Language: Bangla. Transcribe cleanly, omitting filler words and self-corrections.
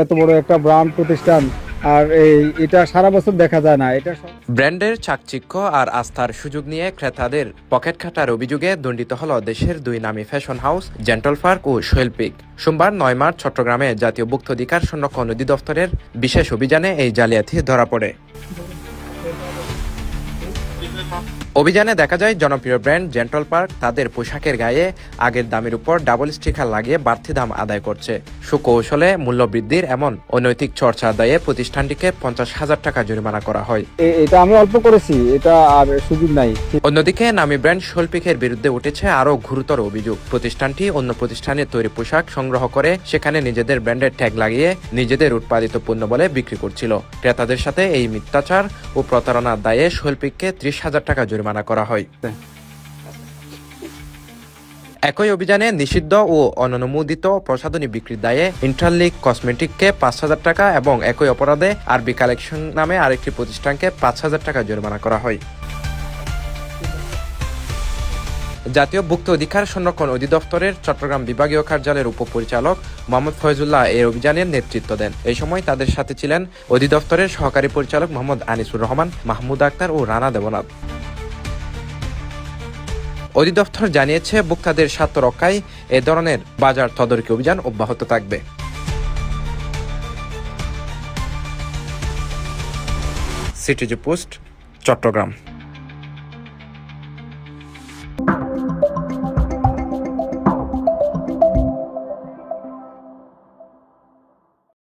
এত বড় একটা ব্র্যান্ড প্রতিষ্ঠান আর এটা সারা বছর দেখা যায় না। এটা ব্র্যান্ডের চাকচিক্য আর আস্থার সুযোগ নিয়ে ক্রেতাদের পকেট কাটার অভিযোগে দণ্ডিত হল দেশের দুই নামী ফ্যাশন হাউস জেন্টল পার্ক ও শৈল্পিক। সোমবার 9 মার্চ চট্টগ্রামে জাতীয় ভোক্তাধিকার সংরক্ষণ অধিদপ্তরের বিশেষ অভিযানে এই জালিয়াতি ধরা পড়ে। অভিযানে দেখা যায় জনপ্রিয় ব্র্যান্ড জেন্টল পার্ক তাদের পোশাকের গায়ে আগের দামের উপর ডাবল স্টিকার লাগিয়ে বাড়তি দাম আদায় করছে। সুকৌশলে মূল্য বৃদ্ধির এমন অনৈতিক চর্চার দায়ে প্রতিষ্ঠানটিকে 50,000 টাকা জরিমানা করা হয়। এটা আমি অল্প করেছি, এটা আর সুযোগ নাই। অন্যদিকে নামী ব্র্যান্ড শৈল্পিকের বিরুদ্ধে উঠেছে আরও গুরুতর অভিযোগ। প্রতিষ্ঠানটি অন্য প্রতিষ্ঠানের তৈরি পোশাক সংগ্রহ করে সেখানে নিজেদের ব্র্যান্ডের ট্যাগ লাগিয়ে নিজেদের উৎপাদিত পণ্য বলে বিক্রি করছিল। ক্রেতাদের সাথে এই মিথ্যাচার ও প্রতারণার দায়ে শৈল্পিককে 30,000 টাকা জরিমানা করা হয়। একই অভিযানে নিষিদ্ধ ও অননুমোদিত প্রসাধনী বিক্রির দায়ে ইন্টারলিক কসমেটিককে 5,000 টাকা এবং একই অপরাধে আরবি কালেকশন নামে আরেকটি প্রতিষ্ঠানকে 5,000 টাকা জরিমানা করা হয়। জাতীয় ভোক্তা অধিকার সংরক্ষণ অধিদপ্তরের চট্টগ্রাম বিভাগীয় কার্যালয়ের উপপরিচালক মোহাম্মদ ফয়জুল্লাহ এই অভিযানের নেতৃত্ব দেন। এই সময় তাদের সাথে ছিলেন অধিদপ্তরের সহকারী পরিচালক মোহাম্মদ আনিসুর রহমান, মাহমুদ আক্তার ও রানা দেবনাথ। অধিদপ্তর জানিয়েছে ভোক্তাদের স্বার্থ রক্ষায় এ ধরনের বাজার তদারকি অভিযান অব্যাহত থাকবে। CTG post, Chittagong.